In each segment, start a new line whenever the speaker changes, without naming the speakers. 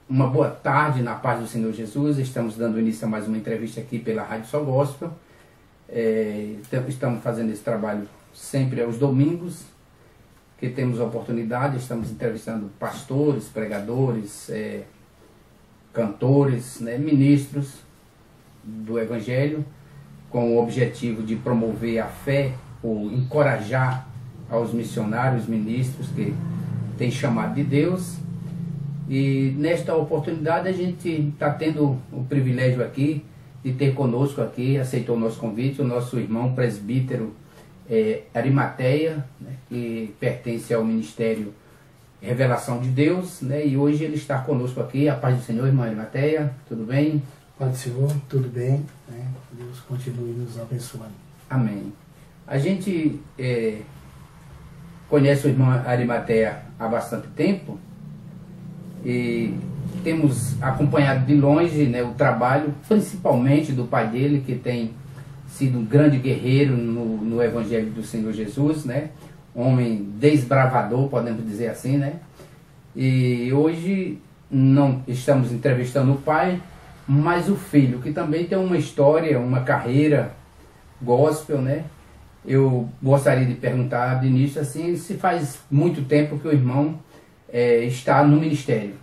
Uma boa tarde na paz do Senhor Jesus. Estamos dando início a mais uma entrevista aqui pela Rádio Só Gospel. Estamos fazendo esse trabalho sempre aos domingos, que temos a oportunidade. Estamos entrevistando pastores, pregadores, cantores, né, ministros do Evangelho, com o objetivo de promover a fé ou encorajar aos missionários, ministros que têm chamado de Deus. E nesta oportunidade a gente está tendo o privilégio aqui de ter conosco aqui, aceitou o nosso convite, o nosso irmão presbítero Arimateia, né, que pertence ao Ministério Revelação de Deus, né, e hoje ele está conosco aqui. A paz do Senhor, irmão Arimateia, tudo bem?
Paz do Senhor, tudo bem, né? Deus continue nos abençoando.
Amém. A gente conhece o irmão Arimateia há bastante tempo e temos acompanhado de longe, né, o trabalho, principalmente do pai dele, que tem sido um grande guerreiro no Evangelho do Senhor Jesus, né? Homem desbravador, podemos dizer assim, né? E hoje não estamos entrevistando o pai, mas o filho, que também tem uma história, uma carreira gospel, né? Eu gostaria de perguntar de início assim, se faz muito tempo que o irmão está no ministério.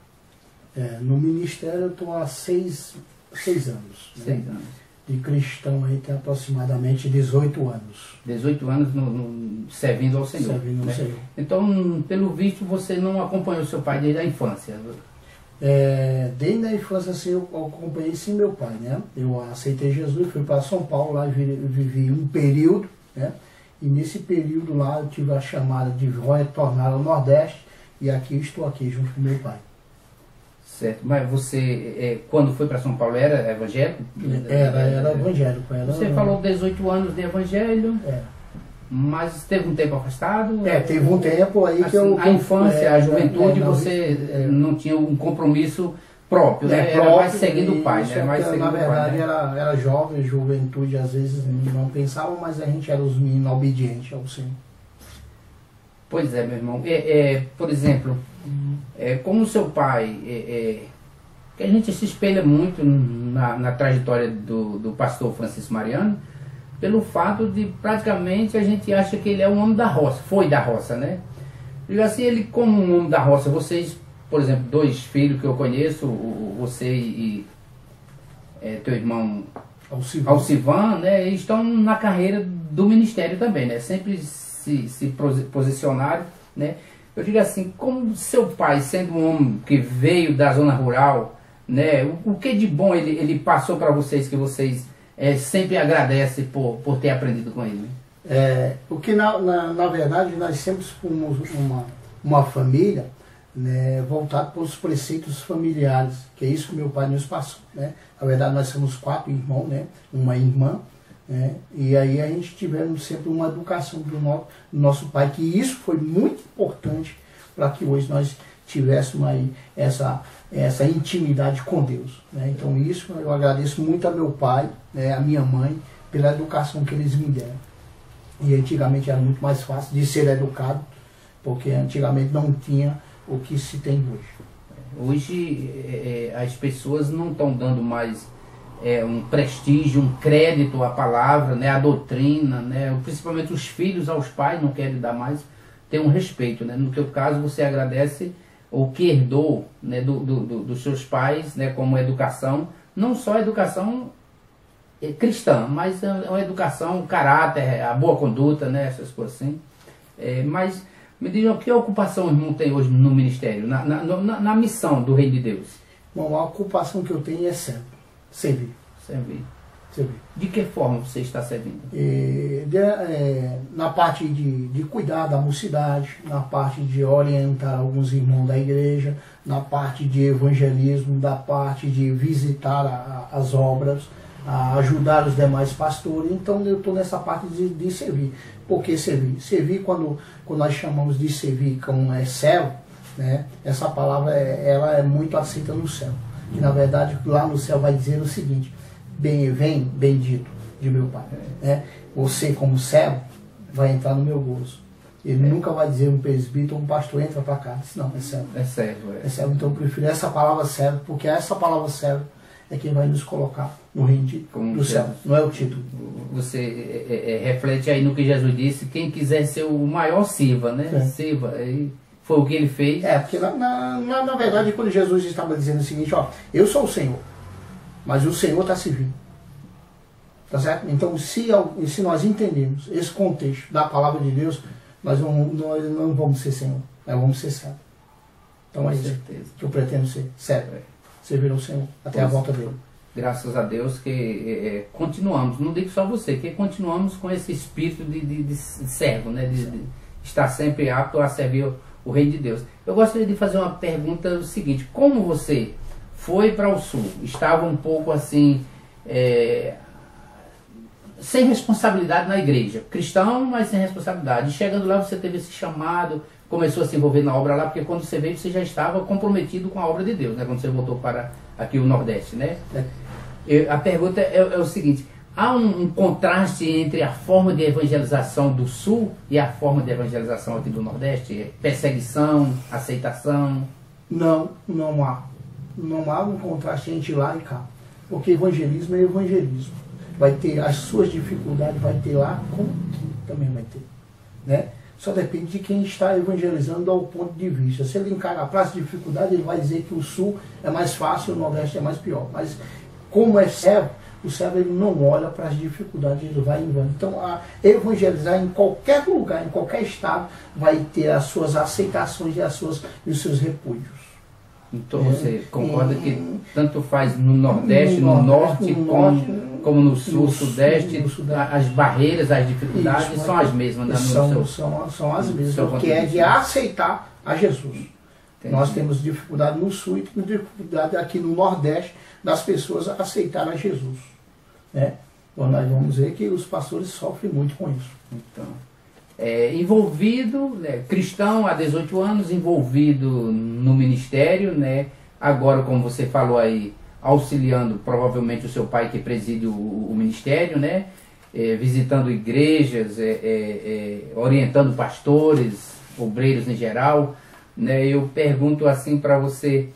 No ministério eu estou há 6 anos.
6
né?
anos.
De cristão aí tem aproximadamente 18 anos.
18 anos servindo ao Senhor.
Servindo ao
né?
Senhor.
Então, pelo visto, você não acompanhou seu pai desde a infância.
Desde a infância assim, eu acompanhei sim meu pai, né? Eu aceitei Jesus, fui para São Paulo, lá vivi um período, né? E nesse período lá eu tive a chamada de retornar ao Nordeste, e aqui estou aqui junto com meu pai.
Certo, mas você, quando foi para São Paulo, era evangélico?
Era evangélico.
Você falou 18 anos de evangelho,
É.
Mas teve um tempo afastado?
Teve um tempo aí
assim,
que eu...
A infância, a juventude, você não tinha um compromisso próprio, né? Era mais seguindo o pai, né? Mais seguindo
na verdade,
o pai, né?
era jovem, juventude, às vezes não pensava, mas a gente era os meninos obedientes ao Senhor.
Pois é, meu irmão. Por exemplo, como o seu pai, que a gente se espelha muito na trajetória do pastor Francisco Mariano, pelo fato de praticamente a gente acha que ele é um homem da roça, foi da roça, né? E assim, ele como um homem da roça, vocês, por exemplo, 2 filhos que eu conheço, você e teu irmão Alcivan, né? Estão na carreira do ministério também, né? Sempre se posicionaram, né? Eu digo assim, como seu pai, sendo um homem que veio da zona rural, né? O que de bom ele passou para vocês, que vocês sempre agradecem por ter aprendido com ele?
O que na verdade nós sempre fomos uma família, né, voltada para os preceitos familiares, que é isso que meu pai nos passou, né? Na verdade nós somos 4 irmãos, né? Uma irmã, né? E aí a gente tivemos sempre uma educação do nosso pai, que isso foi muito importante para que hoje nós tivéssemos aí essa intimidade com Deus, né? Então isso eu agradeço muito a meu pai, né, a minha mãe, pela educação que eles me deram. E antigamente era muito mais fácil de ser educado, porque antigamente não tinha o que se tem hoje.
Hoje as pessoas não estão dando mais um prestígio, um crédito à palavra, né, à doutrina, né? Principalmente os filhos aos pais não querem dar mais, ter um respeito, né? No teu caso você agradece o que herdou, né, dos seus pais, né, como educação, não só a educação cristã, mas uma educação, o caráter, a boa conduta, né, essas coisas assim. Mas me diga, que ocupação o irmão tem hoje no ministério, na missão do Reino de Deus?
Bom, a ocupação que eu tenho é servir.
De que forma você está servindo?
Na parte de cuidar da mocidade, na parte de orientar alguns irmãos da igreja, na parte de evangelismo, da parte de visitar as obras, ajudar os demais pastores. Então eu estou nessa parte de servir. Por que servir? Servir, quando nós chamamos de servir como servo, né? Essa palavra ela é muito aceita no céu. E na verdade lá no céu vai dizer o seguinte: vem bendito de meu Pai, né? Você como servo vai entrar no meu gozo. Ele nunca vai dizer um presbítero ou um pastor entra para cá. Diz, não, é servo.
É servo.
É servo. Então eu prefiro essa palavra servo, porque essa palavra servo é quem vai nos colocar no reino do céu. Não é o título.
Você reflete aí no que Jesus disse, quem quiser ser o maior sirva, né? Sirva. Foi o que ele fez.
Porque na verdade, quando Jesus estava dizendo o seguinte, ó, eu sou o Senhor, mas o Senhor está servindo. Tá certo? Então, se nós entendemos esse contexto da palavra de Deus, nós não vamos ser Senhor, nós vamos ser servo. Então é isso que eu pretendo ser, servo. Servir ao Senhor até a volta dele. Graças
a Deus que continuamos, não digo só você, que continuamos com esse espírito de servo, né? De estar sempre apto a servir o Reino de Deus. Eu gostaria de fazer uma pergunta seguinte: como você foi para o Sul? Estava um pouco assim, sem responsabilidade na igreja, cristão, mas sem responsabilidade. E chegando lá você teve esse chamado, começou a se envolver na obra lá, porque quando você veio você já estava comprometido com a obra de Deus, né? Quando você voltou para aqui o Nordeste, né? A pergunta é o seguinte: há um contraste entre a forma de evangelização do Sul e a forma de evangelização aqui do Nordeste? Perseguição, aceitação? Não há. Não há um contraste entre lá e cá. Porque evangelismo é evangelismo. Vai ter as suas dificuldades, vai ter lá, como aqui também vai ter. Né? Só depende de quem está evangelizando ao ponto de vista. Se ele encarar para as dificuldades, ele vai dizer que o Sul é mais fácil, o Nordeste é mais pior. Mas como é servo, o servo ele não olha para as dificuldades, ele vai em vão. Então, evangelizar em qualquer lugar, em qualquer estado, vai ter as suas aceitações e os seus repúdios. Então você concorda que tanto faz no Nordeste, no Norte, como no Sul, Sudeste, as barreiras, as dificuldades são as mesmas? São as mesmas, porque é de aceitar a Jesus. Entendi. Nós temos dificuldade no Sul e temos dificuldade aqui no Nordeste das pessoas aceitarem a Jesus. Né? Então nós vamos ver que os pastores sofrem muito com isso. Então, envolvido, né, cristão há 18 anos, envolvido no ministério, né, agora, como você falou aí, auxiliando provavelmente o seu pai que preside o ministério, né, visitando igrejas, orientando pastores, obreiros em geral, né. Eu pergunto assim para você,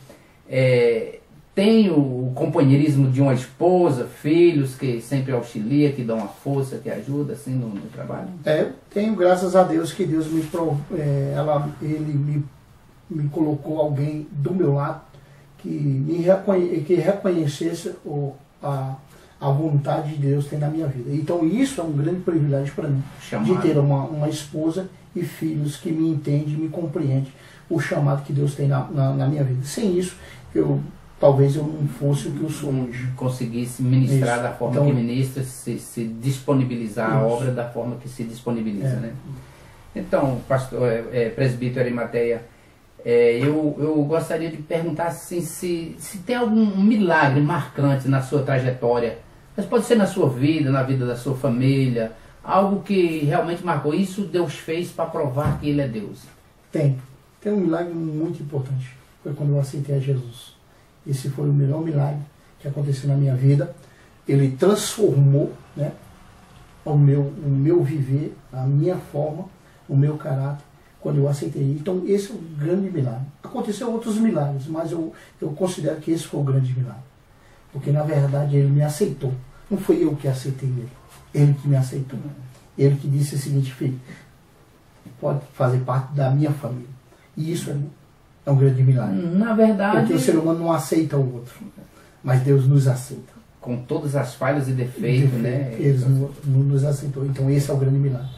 tem o companheirismo de uma esposa, filhos que sempre auxilia, que dão uma força, que ajuda assim no trabalho? Eu tenho, graças a Deus, que Deus ele me colocou alguém do meu lado que reconhecesse a vontade de Deus tem na minha vida. Então isso é um grande privilégio para mim, de ter uma esposa e filhos que me entendem, me compreendem o chamado que Deus tem na minha vida. Sem isso, talvez eu não fosse o que eu sou hoje. Conseguisse ministrar isso, da forma que ministra, se disponibilizar a obra da forma que se disponibiliza. Né? Então, pastor, presbítero Arimateia, eu gostaria de perguntar assim, se tem algum milagre marcante na sua trajetória, mas pode ser na sua vida, na vida da sua família, algo que realmente marcou. Isso Deus fez para provar que Ele é Deus. Tem um milagre muito importante, foi quando eu aceitei a Jesus. Esse foi o melhor milagre que aconteceu na minha vida. Ele transformou, né, o meu viver, a minha forma, o meu caráter, quando eu aceitei. Então esse é um grande milagre. Aconteceu outros milagres, mas eu considero que esse foi o grande milagre. Porque na verdade ele me aceitou. Não foi eu que aceitei ele. Ele que me aceitou. Ele que disse o seguinte: filho, pode fazer parte da minha família. E isso é um grande milagre. Na verdade, porque o ser humano não aceita o outro, mas Deus nos aceita. Com todas as falhas e defeitos, né? Eles nos aceitou. Então esse é o grande milagre.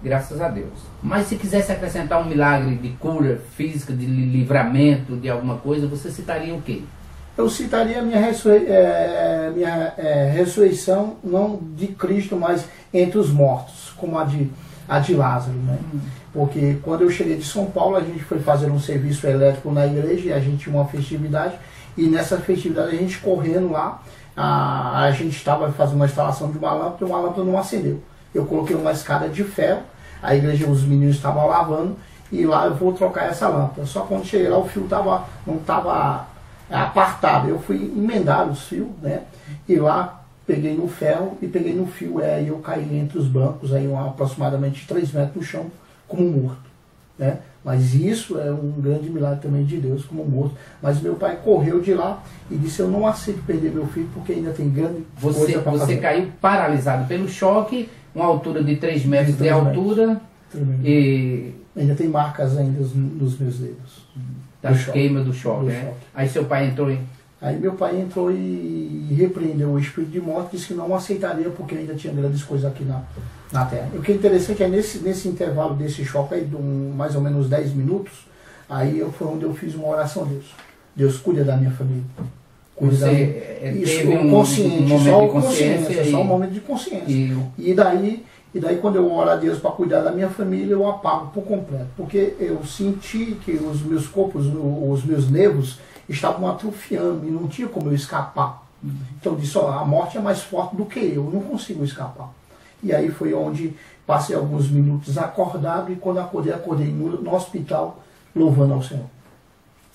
Graças a Deus. Mas se quisesse acrescentar um milagre de cura física, de livramento, de alguma coisa, você citaria o quê? Eu citaria a minha ressurreição, não de Cristo, mas entre os mortos, como a de Lázaro, né? Porque quando eu cheguei de São Paulo, a gente foi fazer um serviço elétrico na igreja e a gente tinha uma festividade, e nessa festividade a gente correndo lá, a gente estava fazendo uma instalação de uma lâmpada e uma lâmpada não acendeu. Eu coloquei uma escada de ferro, a igreja, os meninos estavam lavando, e lá eu vou trocar essa lâmpada. Só quando cheguei lá o fio não estava apartado, eu fui emendar os fios, né? E lá peguei no ferro e peguei no fio, aí eu caí entre os bancos, aí aproximadamente 3 metros no chão,
como morto, né? Mas isso é um grande milagre também de Deus, como morto. Mas meu pai correu de lá e disse, eu não aceito perder meu filho, porque ainda tem grande coisa para fazer.
Você caiu paralisado pelo choque, uma altura de 3 metros de altura, e
ainda tem marcas ainda nos meus dedos.
Da queima do choque, né? Aí seu pai entrou em...
Aí meu pai entrou e repreendeu o espírito de morte, disse que não aceitaria porque ainda tinha grandes coisas aqui na Terra. O que é interessante é nesse intervalo desse choque aí, de mais ou menos 10 minutos, aí foi onde eu fiz uma oração a Deus. Deus, cuida da minha família. Cuida da minha... Isso,
teve
consciente,
só um
momento de consciência. E daí quando eu oro a Deus para cuidar da minha família, eu apago por completo. Porque eu senti que os meus corpos, os meus nervos, estavam atrofiando e não tinha como eu escapar. Então eu disse, ó, a morte é mais forte do que eu não consigo escapar. E aí foi onde passei alguns minutos acordado, e quando acordei no hospital, louvando ao Senhor.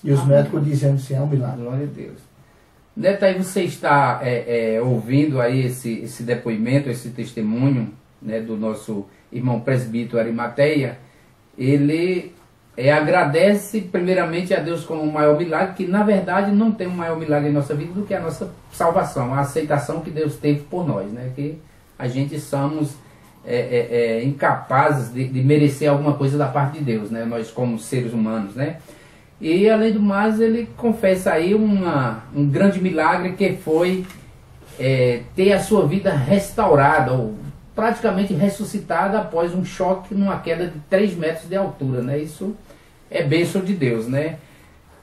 E os médicos dizendo assim, é um milagre.
Glória a Deus. Neto, aí você está ouvindo aí esse depoimento, esse testemunho, né, do nosso irmão presbítero Arimateia. Ele agradece primeiramente a Deus como o maior milagre, que na verdade não tem um maior milagre em nossa vida do que a nossa salvação, a aceitação que Deus teve por nós, né? Que a gente somos incapazes de merecer alguma coisa da parte de Deus, né? Nós como seres humanos, né? E além do mais, ele confessa aí um grande milagre, que foi ter a sua vida restaurada, ou praticamente ressuscitada após um choque numa queda de 3 metros de altura, né? Isso é bênção de Deus, né?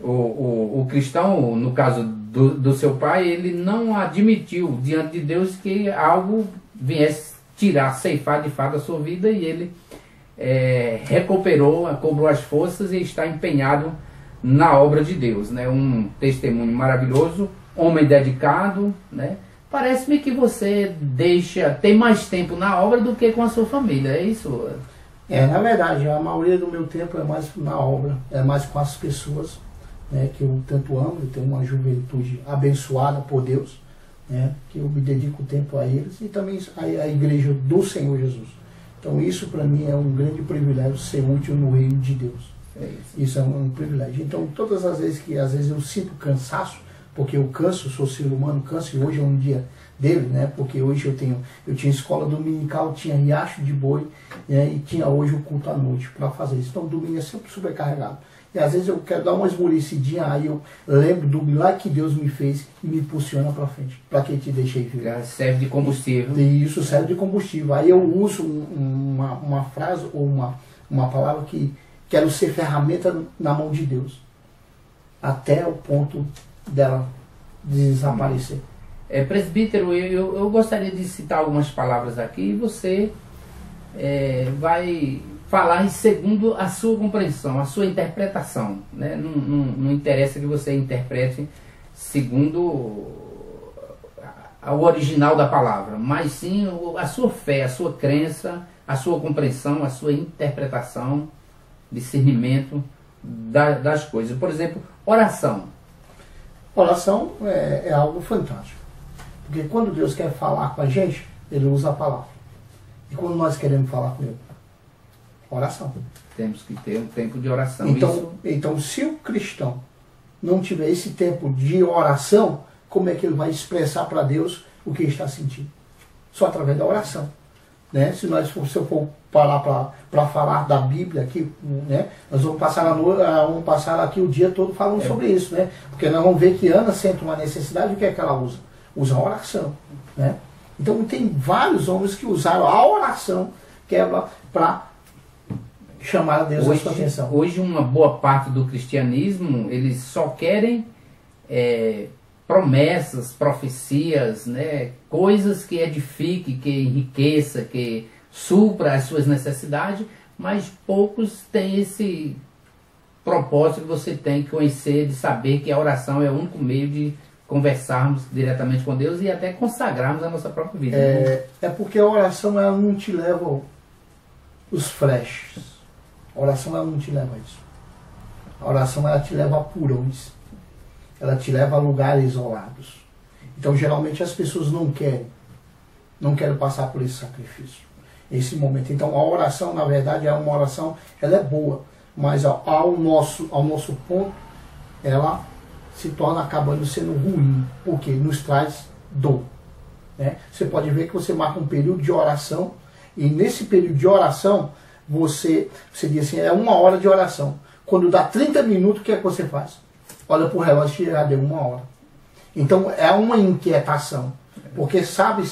O cristão, no caso do seu pai, ele não admitiu diante de Deus que algo viesse tirar, ceifar de fato a sua vida, e ele recuperou, cobrou as forças e está empenhado na obra de Deus, né? Um testemunho maravilhoso, homem dedicado, né? Parece-me que você tem mais tempo na obra do que com a sua família, é isso?
Na verdade, a maioria do meu tempo é mais na obra, é mais com as pessoas, né, que eu tanto amo. Eu tenho uma juventude abençoada por Deus, né, que eu me dedico tempo a eles, e também a igreja do Senhor Jesus. Então isso para mim é um grande privilégio, ser útil no reino de Deus. Isso é um privilégio. Então todas as vezes que às vezes eu sinto cansaço, porque eu canso, sou ser humano, canso, e hoje é um dia dele, né? Porque hoje eu tinha escola dominical, tinha riacho de boi, né? E tinha hoje o culto à noite para fazer isso. Então domingo é sempre sobrecarregado. E às vezes eu quero dar uma esmorecidinha, aí eu lembro do milagre que Deus me fez e me impulsiona para frente. Para que te deixei viver?
Serve de combustível.
E isso serve de combustível. Aí eu uso uma frase ou uma palavra que quero ser ferramenta na mão de Deus, até o ponto dela desaparecer.
Presbítero, eu gostaria de citar algumas palavras aqui, e você vai falar segundo a sua compreensão, a sua interpretação, né? Não interessa que você interprete segundo o original da palavra, mas sim a sua fé, a sua crença, a sua compreensão, a sua interpretação, discernimento das coisas. Por exemplo, oração.
Oração é algo fantástico. Porque quando Deus quer falar com a gente, Ele usa a palavra. E quando nós queremos falar com Ele? Oração.
Temos que ter um tempo de oração.
Então, se o cristão não tiver esse tempo de oração, como é que ele vai expressar para Deus o que está sentindo? Só através da oração. Né? Se eu for parar para falar da Bíblia aqui, né? Nós vamos passar aqui o dia todo falando sobre isso, né? Porque nós vamos ver que Ana sente uma necessidade, o que é que ela usa? Usa a oração, né? Então tem vários homens que usaram a oração para chamar a Deus a sua atenção.
Hoje uma boa parte do cristianismo, eles só querem promessas, profecias, né? Coisas que edifiquem, que enriqueça, que supra as suas necessidades, mas poucos têm esse propósito que você tem que conhecer, de saber que a oração é o único meio de conversarmos diretamente com Deus e até consagrarmos a nossa própria vida.
É porque a oração ela não te leva os flashes. A oração ela não te leva a isso. A oração ela te leva a purões. Ela te leva a lugares isolados. Então geralmente as pessoas não querem passar por esse sacrifício. esse momento. Então a oração, na verdade, é uma oração, ela é boa, mas ao nosso ponto, ela se torna acabando sendo ruim, porque nos traz dor. Né? Você pode ver que você marca um período de oração, e nesse período de oração, você diz assim, é 1 hora de oração. Quando dá 30 minutos, o que é que você faz? Olha para o relógio e já deu 1 hora. Então é uma inquietação. Porque sabe,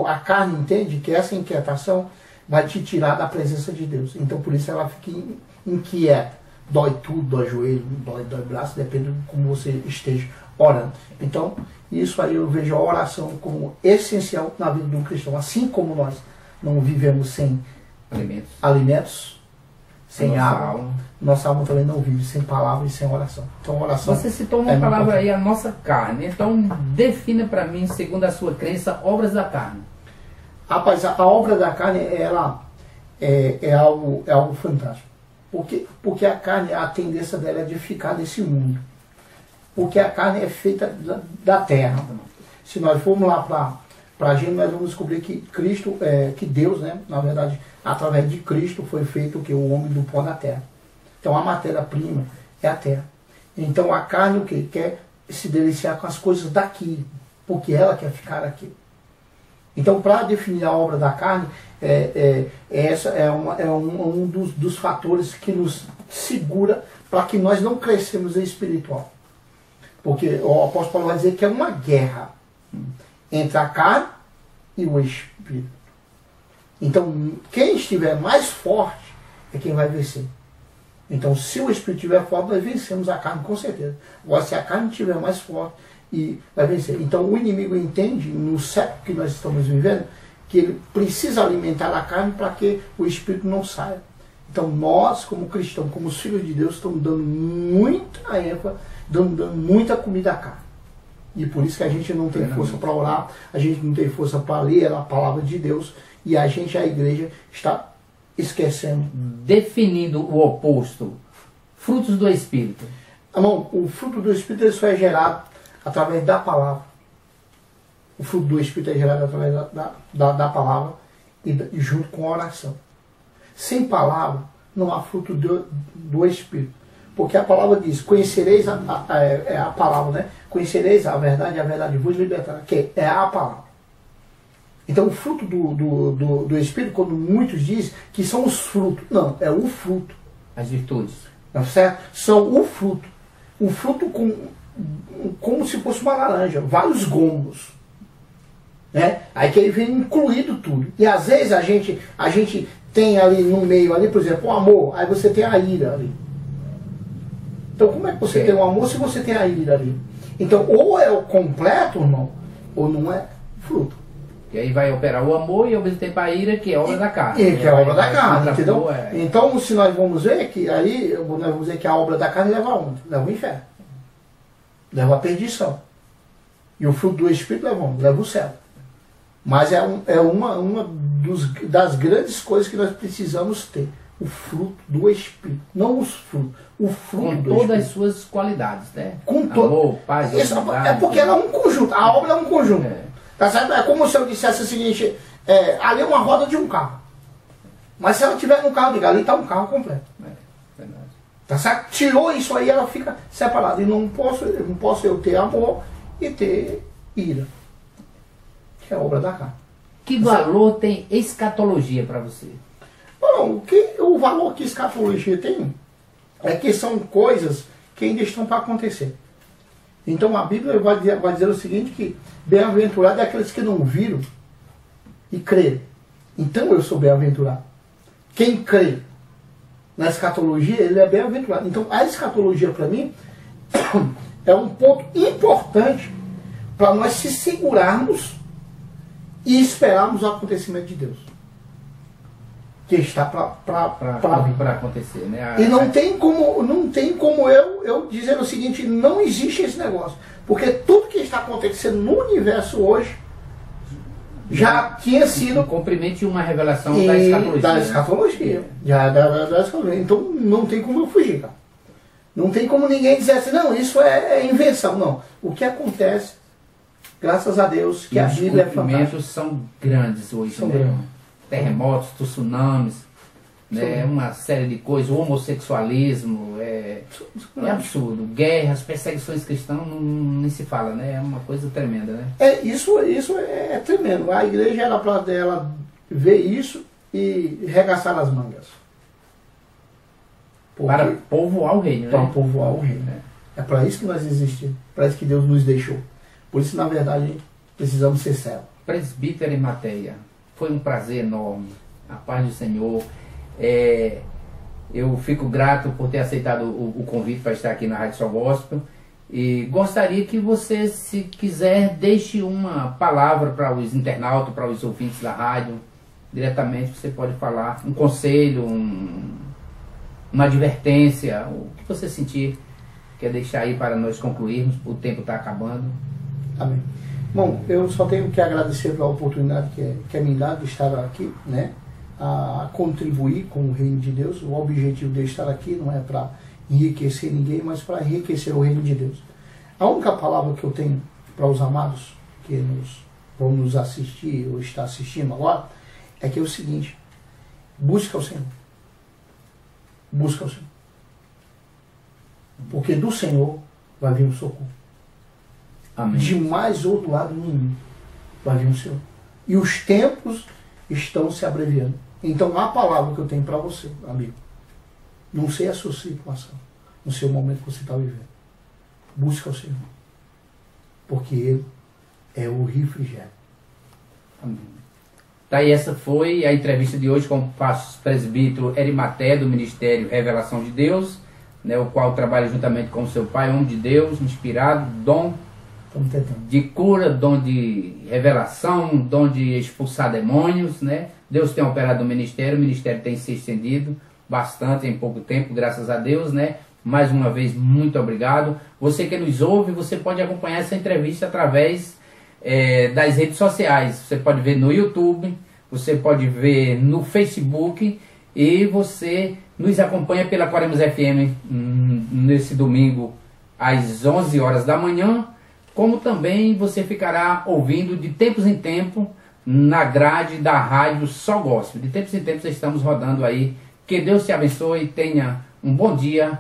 a carne entende que essa inquietação vai te tirar da presença de Deus. Então por isso ela fica inquieta. Dói tudo, dói joelho, dói braço, depende de como você esteja orando. Então, isso aí eu vejo a oração como essencial na vida de um cristão. Assim como nós não vivemos sem alimentos sem água, nossa alma também não vive sem palavra e sem oração. Então, oração.
Você citou uma palavra aí, a nossa carne. Então, defina para mim, segundo a sua crença, obras da carne.
Rapaz, a obra da carne, ela é algo fantástico. Porque a carne, a tendência dela é de ficar nesse mundo. Porque a carne é feita da terra. Se nós formos lá para a gente, nós vamos descobrir que Cristo, que Deus, né, na verdade, através de Cristo foi feito o homem do pó da terra. Então a matéria-prima é a terra. Então a carne o que? Quer se deliciar com as coisas daqui, porque ela quer ficar aqui. Então, para definir a obra da carne, essa é um dos fatores que nos segura para que nós não crescemos em espiritual. Porque o apóstolo Paulo vai dizer que é uma guerra entre a carne e o espírito. Então, quem estiver mais forte é quem vai vencer. Então, se o espírito estiver forte, nós vencemos a carne com certeza. Agora, se a carne estiver mais forte, e vai vencer. Então o inimigo entende, no século que nós estamos vivendo, que ele precisa alimentar a carne para que o espírito não saia. Então nós, como cristãos, como os filhos de Deus, estamos dando muita ênfase, dando muita comida à carne. E por isso que a gente não tem força para orar, a gente não tem força para ler a palavra de Deus, e a igreja, está esquecendo.
Definindo o oposto, frutos do Espírito.
Irmão, o fruto do Espírito ele só é gerado através da palavra. O fruto do Espírito é gerado através da palavra e junto com a oração. Sem palavra não há fruto do Espírito. Porque a palavra diz, conhecereis a palavra, né? Conhecereis a verdade vos libertará, que é a palavra. Então o fruto do Espírito, quando muitos dizem que são os frutos, não, é o fruto.
As virtudes.
Tá certo? São o fruto. O fruto como se fosse uma laranja, vários gomos. Né? Aí que aí vem incluído tudo. E às vezes a gente tem ali no meio, ali, por exemplo, o amor, aí você tem a ira ali. Então como é que você tem o amor se você tem a ira ali? Então ou é o completo, irmão, ou não é fruto.
E aí vai operar o amor e ao mesmo tempo a ira, que é obra da carne.
E que é obra da carne, entendeu? Então se nós vamos ver que aí, nós vamos ver que a obra da carne leva aonde? Leva ao inferno. Leva a perdição. E o fruto do Espírito leva o céu. Mas é uma das grandes coisas que nós precisamos ter. O fruto do Espírito. Não os frutos. O fruto do Espírito.
Com todas as suas qualidades, né?
Com amor,
paz,
é porque ela é um conjunto. A obra é um conjunto. Tá certo? É como se eu dissesse o seguinte, ali é uma roda de um carro. Mas se ela estiver no carro de ali está um carro completo.
Verdade.
Tá certo? Tirou isso aí, ela fica separada. E não posso eu ter amor e ter ira. Que é a obra da carne.
Que valor tem escatologia para você?
Bom, o valor que escatologia tem é que são coisas que ainda estão para acontecer. Então a Bíblia vai dizer o seguinte, que bem-aventurado é aqueles que não viram e creram. Então eu sou bem-aventurado. Quem crê na escatologia, ele é bem-aventurado. Então a escatologia para mim é um ponto importante para nós se segurarmos e esperarmos o acontecimento de Deus. Que está para
acontecer, né?
E não tem como eu dizer o seguinte, não existe esse negócio. Porque tudo que está acontecendo no universo hoje já tinha sido...
Um cumprimento de uma revelação da escatologia.
Da escatologia. Já da escatologia. Então não tem como eu fugir, cara. Não tem como ninguém dizer assim, não, isso é invenção. Não. O que acontece, graças a Deus, que a Bíblia é fantástica.
Os cumprimentos são grandes hoje.
São
grandes. terremotos, tsunamis, né? Uma série de coisas, o homossexualismo, é absurdo. Guerras, perseguições cristãs, nem se fala, né? É uma coisa tremenda, né?
Isso é tremendo. A igreja era para dela ver isso e regaçar as mangas.
Para povoar o reino,
para
né?
povoar o reino. É para isso que nós existimos, para isso que Deus nos deixou. Por isso, na verdade, precisamos ser servos.
Presbítero Arimateia, foi um prazer enorme. A paz do Senhor. Eu fico grato por ter aceitado o convite para estar aqui na Rádio Sol Gospel. E gostaria que você, se quiser, deixe uma palavra para os internautas, para os ouvintes da rádio. Diretamente você pode falar um conselho, uma advertência, o que você sentir. Quer deixar aí para nós concluirmos, o tempo está acabando.
Amém. Bom, eu só tenho que agradecer pela oportunidade que é me dada de estar aqui, né? A contribuir com o reino de Deus. O objetivo de estar aqui não é para enriquecer ninguém, mas para enriquecer o reino de Deus. A única palavra que eu tenho para os amados que vão nos assistir ou está assistindo agora é que é o seguinte: busca o Senhor. Busca o Senhor. Porque do Senhor vai vir o socorro.
Amém.
De mais outro lado nenhum vai vir o Senhor. E os tempos estão se abreviando. Então a palavra que eu tenho para você, amigo, não sei a sua situação, não sei o momento que você está vivendo. Busca o Senhor. Porque Ele é o refrigério.
Amém. Tá, e essa foi a entrevista de hoje com o presbítero Arimateia, do Ministério Revelação de Deus, né, o qual trabalha juntamente com o seu pai, homem de Deus, inspirado, dom de cura, dom de revelação, dom de expulsar demônios, né? Deus tem operado no ministério, o ministério tem se estendido bastante em pouco tempo, graças a Deus, né? Mais uma vez, muito obrigado. Você que nos ouve, você pode acompanhar essa entrevista através das redes sociais. Você pode ver no YouTube, você pode ver no Facebook e você nos acompanha pela Quaremos FM nesse domingo às 11 horas da manhã, como também você ficará ouvindo de tempos em tempos na grade da Rádio Sol Gospel. De tempos em tempos estamos rodando aí. Que Deus te abençoe e tenha um bom dia.